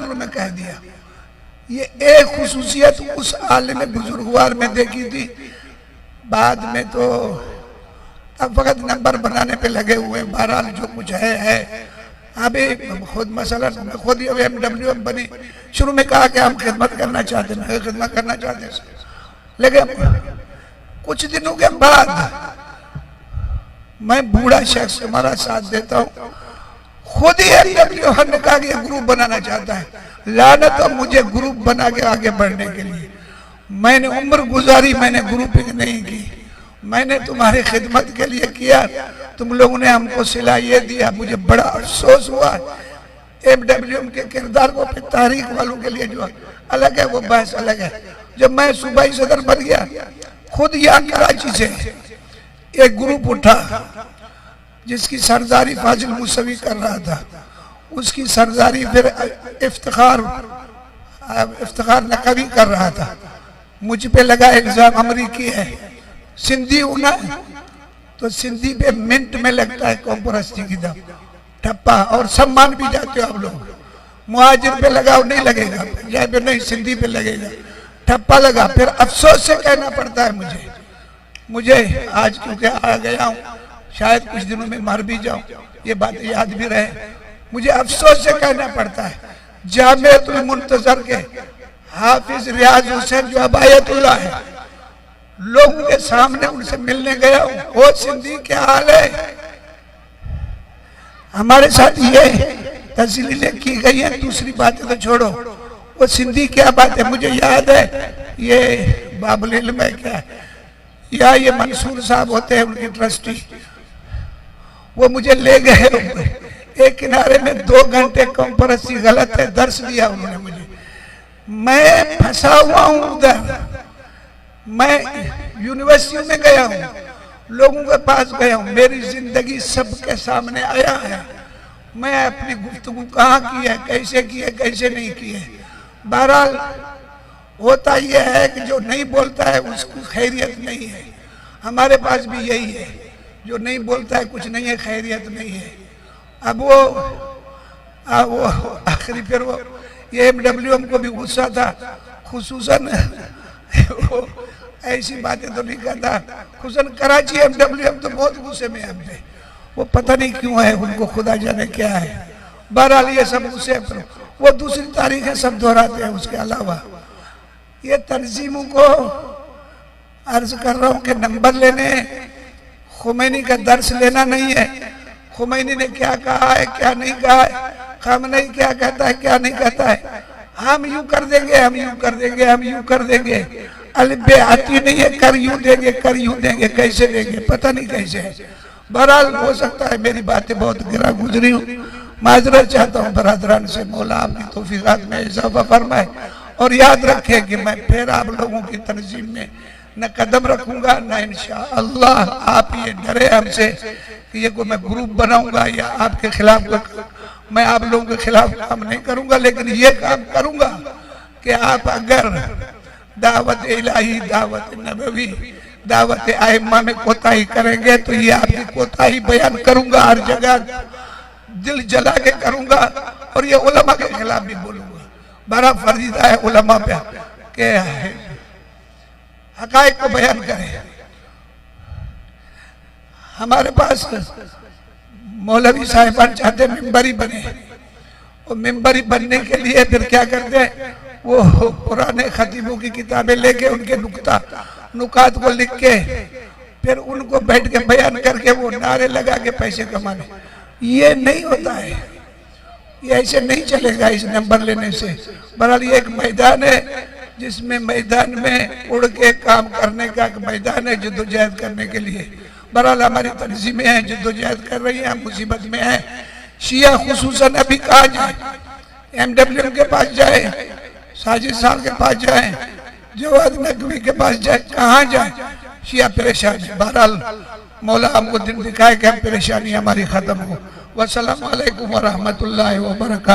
शुरू में कह दिया। ये एक खुसूसियत उस आलिम बुजुर्गवार में देखी थी, बाद में तो अब वक्त नंबर बनाने पे लगे हुए। बहरहाल जो कुछ है अभी खुद मसला खुद ही MWM बनी। शुरू में कहा कि हम खिदमत करना चाहते हैं, खिदमत करना चाहते हैं, लेकिन कुछ दिनों के बाद मैं बूढ़ा शख्स हमारा साथ देता हूँ, खुद ही MWM ने कहा कि ग्रुप बनाना चाहता है। लानत तो मुझे ग्रुप बना के आगे बढ़ने के लिए, मैंने उम्र गुजारी, मैंने ग्रुपिंग नहीं की, मैंने तुम्हारी खिदमत के लिए किया, तुम लोगों ने हमको सिला ये दिया। मुझे बड़ा अफसोस हुआ। MWM के किरदार को फिर तारीख वालों के लिए जो अलग है वो बहस अलग है। जब मैं सूबाई सदर बन गया, खुद यहाँ कराची से एक ग्रुप उठा जिसकी सरदारी फाजिल मुसवी कर रहा था, उसकी सरदारी फिर इफ्तिखार नकवी कर रहा था। मुझ पे लगा इल्जाम अमरीकी है, सिंधी हूं ना, तो सिंधी पे मिनट में लगता है कौमपरस्ती की दम ठप्पा, और सम्मान भी जाते हो आप लोग। मुहाजिर पे लगाओ नहीं लगेगा, पंजाब पे नहीं, सिंधी पे लगेगा, ठप्पा लगा। फिर अफसोस से कहना पड़ता है मुझे आज क्योंकि आ गया हूँ, शायद कुछ दिनों में मर भी जाऊं, ये बात याद भी रहे, मुझे अफसोस से कहना पड़ता है। जामिअतुल मुंतजर के हाफिज रियाज हुसैन जो अबायतुल्लाह है, लोगों के सामने उनसे मिलने गया हूँ, ओ सिंधी क्या हाल है, हमारे साथ ये तस्लीलें की गई हैं, दूसरी बातें तो छोड़ो, वो सिंधी क्या बात है। मुझे याद है ये बाबुल इल्म है क्या, या ये मंसूर साहब होते हैं उनके ट्रस्टी, वो मुझे ले गए एक किनारे में 2 घंटे कौमपरस्ती गलत है दर्श दिया उन्होंने मुझे। मैं फंसा हुआ हूँ उधर, मैं यूनिवर्सिटी में गया हूँ, लोगों के पास गया हूँ, मेरी जिंदगी सबके सामने आया है, मैं अपनी गुफ्तगू कहाँ की है, कैसे की है, कैसे नहीं की है। बहरहाल होता यह है कि जो नहीं बोलता है उसको खैरियत नहीं है। हमारे पास भी यही है, जो नहीं बोलता है कुछ नहीं है, खैरियत नहीं है। अब वो आखिरी फिर वो ये MWM को भी गुस्सा था, खुसूसन वो ऐसी बातें तो नहीं करता, खुसूसन कराची MWM तो बहुत गुस्से में है हम पे, वो पता नहीं क्यों है, उनको खुदा जाने क्या है। बहरहाल ये सब गुस्से, वो दूसरी तारीखें सब दोहराते हैं। उसके अलावा ये तंजीमों को अर्ज कर रहा हूँ कि नंबर लेने खुमैनी का दर्श लेना नहीं है। खुमैनी ने क्या कहा है, क्या नहीं कहा है, खामनेई क्या कहता है, क्या नहीं कहता है, हम यूं कर देंगे, हम यूं कर देंगे, हम यूं कर देंगे। अलिबे आती नहीं है, कर यूं देंगे, कर यूं देंगे, कैसे देंगे पता नहीं कैसे है। बहरहाल हो सकता है मेरी बातें बहुत गिरा गुजरी हूँ, माजरत चाहता हूँ बरादरान से, मौला आपकी तौफीकात में इजाफा फरमाए। और याद रखें कि मैं फिर आप लोगों की तंजीम में न कदम रखूंगा न इंशाअल्लाह। आप ये डरे हमसे कि ये कोई मैं ग्रुप बनाऊंगा या आपके खिलाफ, मैं आप लोगों के खिलाफ काम नहीं करूंगा, लेकिन ये काम करूंगा कि आप अगर दावत इलाही, दावत नबवी, दावत आइम्मा में कोताही करेंगे तो ये आपकी कोताही बयान करूंगा, हर जगह दिल जला के करूंगा, और ये उलमा के खिलाफ भी बोलूंगा। बड़ा फर्जीदा है उलमा पे के हकायक को बयान करें। हमारे पास मौलवी साहिबान चाहते मिंबरी बने, और मिंबरी बनने के लिए फिर क्या करते हैं, वो पुराने खतीबों की किताबें लेके उनके नुकात को लिख के फिर उनको बैठ के बयान करके वो नारे लगा के पैसे कमाने। ये नहीं होता है, ये ऐसे नहीं चलेगा इस नंबर लेने से। बहरहाल ये एक मैदान है जिसमें मैदान में उड़ के काम करने का एक मैदान है, जद्दोजहद करने के लिए। बहरहाल हमारी तंजीमें हैं, जद्दोजहद कर रही हैं, हम मुसीबत में हैं। शिया खुसूसन अभी कहाँ जाए, MWM के पास जाए, साजिद साहब के पास जाए, जवाद नकवी के पास जाए, कहाँ जाए, शिया परेशान है। बहरहाल मौला हमको दिन दिखाए कि हम परेशानी हमारी खत्म हो। वस्सलामु अलैकुम व रहमतुल्लाहि व बरकातहू।